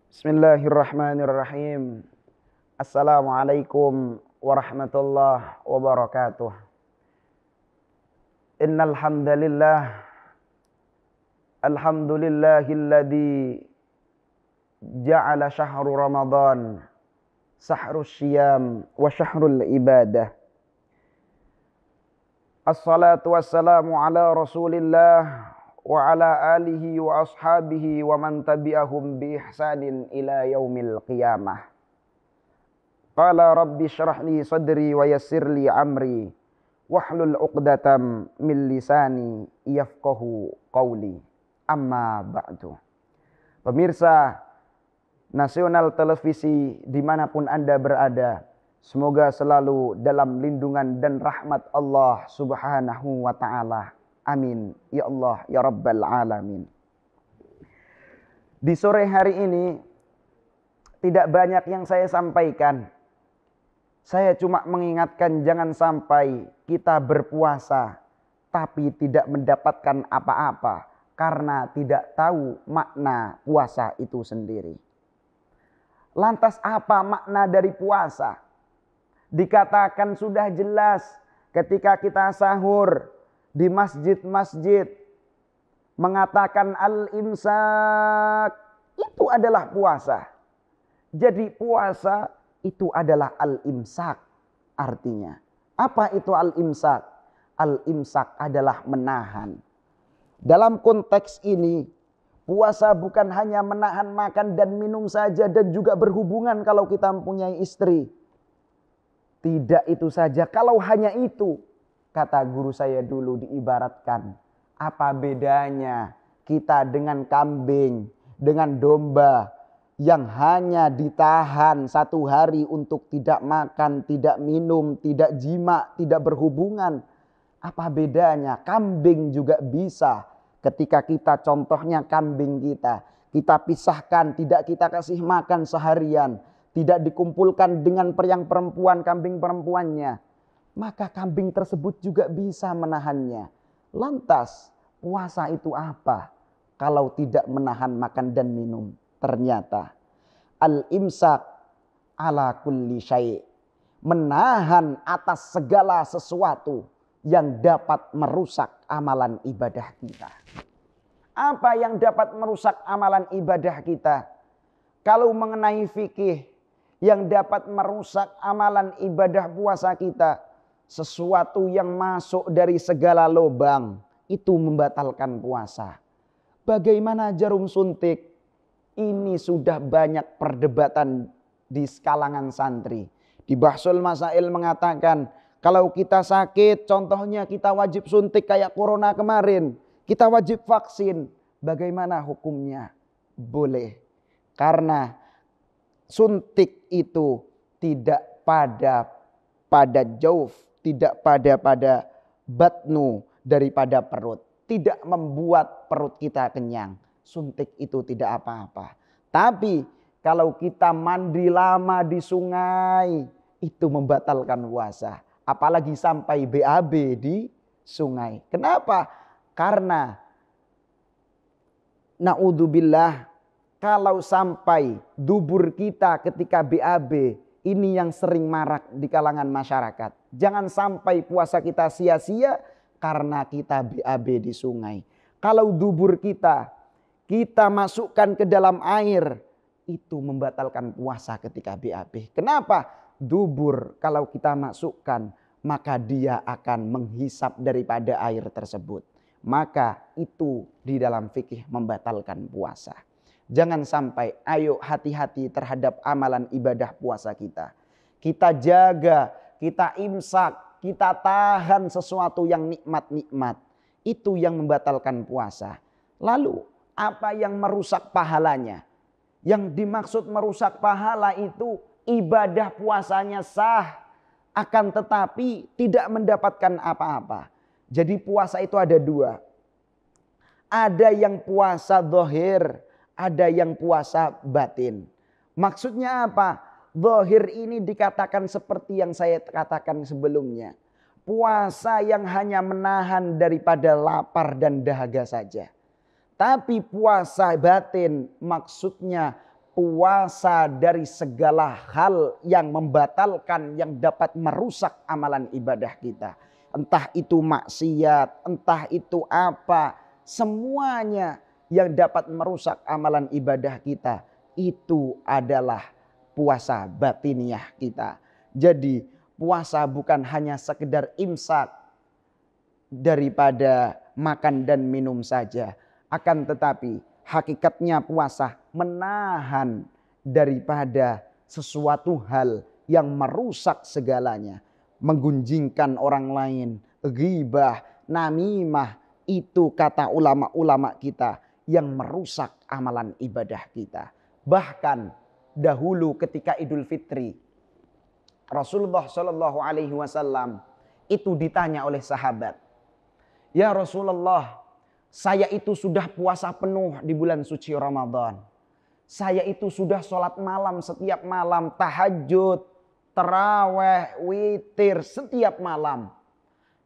Bismillahirrahmanirrahim. Assalamualaikum warahmatullahi wabarakatuh. Innal hamdalillah alhamdulillahilladzi ja'ala syahru Ramadan sahrus syiyam wa syahrul ibadah. Assalatu wassalamu ala Rasulillah wa ala alihi wa ashabihi wa man tabi'ahum bi ihsanin ila yaumil qiyamah. Qala rabbi syrah li sadri wa yassir li amri wahlul 'uqdatam min lisani yafqahu qawli. Amma ba'du. Pemirsa Nasional Televisi dimanapun Anda berada, semoga selalu dalam lindungan dan rahmat Allah Subhanahu wa ta'ala. Amin. Ya Allah, ya Rabbal Alamin. Di sore hari ini tidak banyak yang saya sampaikan. Saya cuma mengingatkan jangan sampai kita berpuasa tapi tidak mendapatkan apa-apa karena tidak tahu makna puasa itu sendiri. Lantas apa makna dari puasa? Dikatakan sudah jelas ketika kita sahur di masjid-masjid mengatakan al-imsak, itu adalah puasa. Jadi puasa itu adalah al-imsak artinya. Apa itu al-imsak? Al-imsak adalah menahan. Dalam konteks ini puasa bukan hanya menahan makan dan minum saja dan juga berhubungan kalau kita mempunyai istri. Tidak itu saja. Kalau hanya itu, kata guru saya dulu diibaratkan, apa bedanya kita dengan kambing, dengan domba yang hanya ditahan satu hari untuk tidak makan, tidak minum, tidak jima, tidak berhubungan. Apa bedanya? Kambing juga bisa. Ketika kita contohnya kambing kita pisahkan, tidak kita kasih makan seharian, tidak dikumpulkan dengan yang perempuan, kambing perempuannya, maka kambing tersebut juga bisa menahannya. Lantas puasa itu apa kalau tidak menahan makan dan minum? Ternyata al-imsak ala kulli syai', menahan atas segala sesuatu yang dapat merusak amalan ibadah kita. Apa yang dapat merusak amalan ibadah kita? Kalau mengenai fikih, yang dapat merusak amalan ibadah puasa kita, sesuatu yang masuk dari segala lubang, itu membatalkan puasa. Bagaimana jarum suntik? Ini sudah banyak perdebatan di kalangan santri. Di Bahsul Masail mengatakan, kalau kita sakit, contohnya kita wajib suntik kayak corona kemarin. Kita wajib vaksin. Bagaimana hukumnya? Boleh. Karena suntik itu tidak pada jauf, tidak pada batnu daripada perut. Tidak membuat perut kita kenyang. Suntik itu tidak apa-apa. Tapi kalau kita mandi lama di sungai, itu membatalkan puasa. Apalagi sampai BAB di sungai. Kenapa? Karena naudzubillah, kalau sampai dubur kita ketika BAB, ini yang sering marak di kalangan masyarakat. Jangan sampai puasa kita sia-sia karena kita BAB di sungai. Kalau dubur kita masukkan ke dalam air, itu membatalkan puasa ketika BAB. Kenapa? Dubur kalau kita masukkan, maka dia akan menghisap daripada air tersebut. Maka itu di dalam fikih membatalkan puasa. Jangan sampai, ayo hati-hati terhadap amalan ibadah puasa kita. Kita jaga, kita imsak, kita tahan sesuatu yang nikmat-nikmat. Itu yang membatalkan puasa. Lalu apa yang merusak pahalanya? Yang dimaksud merusak pahala itu ibadah puasanya sah, akan tetapi tidak mendapatkan apa-apa. Jadi puasa itu ada dua. Ada yang puasa zahir, ada yang puasa batin. Maksudnya apa? Zahir ini dikatakan seperti yang saya katakan sebelumnya. Puasa yang hanya menahan daripada lapar dan dahaga saja. Tapi puasa batin maksudnya puasa dari segala hal yang membatalkan, yang dapat merusak amalan ibadah kita. Entah itu maksiat, entah itu apa, semuanya yang dapat merusak amalan ibadah kita, itu adalah puasa batiniah kita. Jadi puasa bukan hanya sekedar imsak daripada makan dan minum saja. Akan tetapi hakikatnya puasa menahan daripada sesuatu hal yang merusak segalanya. Menggunjingkan orang lain, ghibah, namimah, itu kata ulama-ulama kita yang merusak amalan ibadah kita. Bahkan dahulu ketika Idul Fitri, Rasulullah Shallallahu Alaihi Wasallam itu ditanya oleh sahabat, "Ya Rasulullah, saya itu sudah puasa penuh di bulan suci Ramadan. Saya itu sudah sholat malam setiap malam, tahajud, taraweh, witir setiap malam.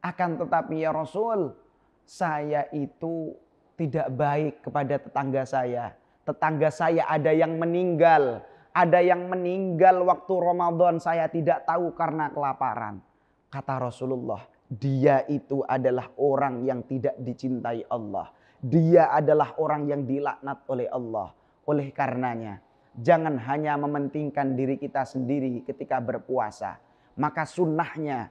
Akan tetapi ya Rasul, saya itu tidak baik kepada tetangga saya. Tetangga saya ada yang meninggal. Ada yang meninggal waktu Ramadan, saya tidak tahu karena kelaparan." Kata Rasulullah, dia itu adalah orang yang tidak dicintai Allah. Dia adalah orang yang dilaknat oleh Allah. Oleh karenanya, jangan hanya mementingkan diri kita sendiri ketika berpuasa. Maka sunnahnya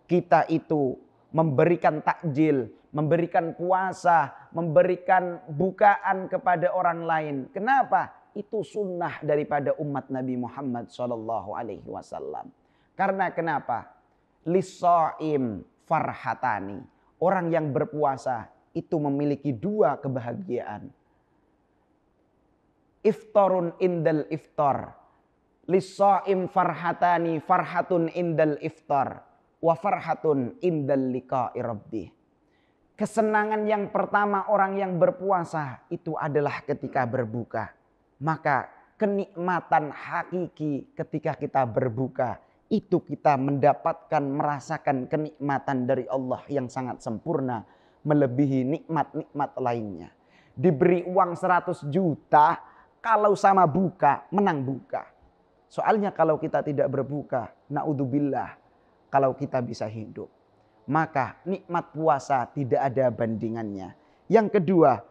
kita itu memberikan takjil, memberikan puasa, memberikan bukaan kepada orang lain. Kenapa? Itu sunnah daripada umat Nabi Muhammad SAW. Karena kenapa? Lis-shaim farhatani. Orang yang berpuasa itu memiliki dua kebahagiaan. Iftarun indal iftar. Lis-shaim farhatani, farhatun indal iftar. Wa farhatun indal liqa'i rabbih. Kesenangan yang pertama orang yang berpuasa itu adalah ketika berbuka. Maka kenikmatan hakiki ketika kita berbuka, itu kita mendapatkan, merasakan kenikmatan dari Allah yang sangat sempurna, melebihi nikmat-nikmat lainnya. Diberi uang 100 juta, kalau sama buka, menang buka. Soalnya kalau kita tidak berbuka, naudzubillah, kalau kita bisa hidup, maka nikmat puasa tidak ada bandingannya. Yang kedua,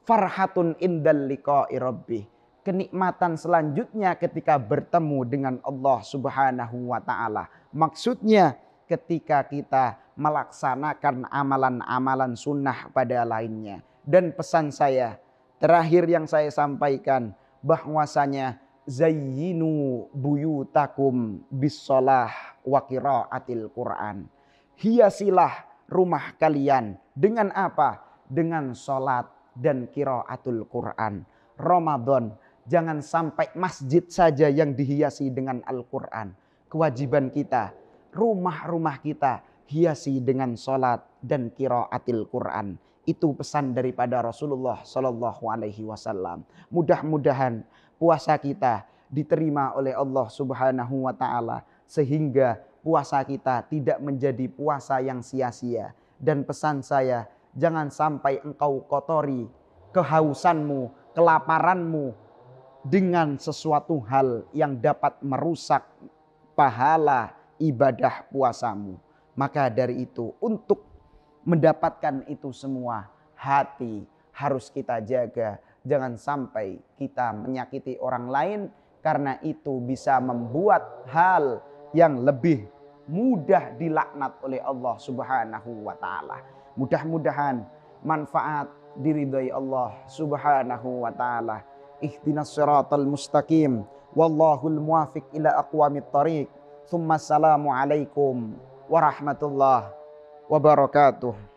farhatun indal liqa'i rabbih. Kenikmatan selanjutnya ketika bertemu dengan Allah Subhanahu wa taala. Maksudnya ketika kita melaksanakan amalan-amalan sunnah pada lainnya. Dan pesan saya terakhir yang saya sampaikan, bahwasanya zayyinu buyutakum bis-shalah wa qiraatil Qur'an. Hiasilah rumah kalian dengan apa? Dengan salat dan qiraatul Qur'an. Ramadan, jangan sampai masjid saja yang dihiasi dengan Al-Quran. Kewajiban kita, rumah-rumah kita hiasi dengan salat dan qiraatil Quran. Itu pesan daripada Rasulullah Sallallahu Alaihi Wasallam. Mudah-mudahan puasa kita diterima oleh Allah Subhanahu Wa Taala, sehingga puasa kita tidak menjadi puasa yang sia-sia. Dan pesan saya, jangan sampai engkau kotori kehausanmu, kelaparanmu dengan sesuatu hal yang dapat merusak pahala ibadah puasamu. Maka dari itu, untuk mendapatkan itu semua, hati harus kita jaga. Jangan sampai kita menyakiti orang lain, karena itu bisa membuat hal yang lebih mudah dilaknat oleh Allah Subhanahu wa taala. Mudah-mudahan manfaat diridhai Allah Subhanahu wa taala. Ihdinas siratal mustaqim, wallahul muwafiq ila aqwamit thariq. Tsumma assalamu alaikum warahmatullahi wabarakatuh.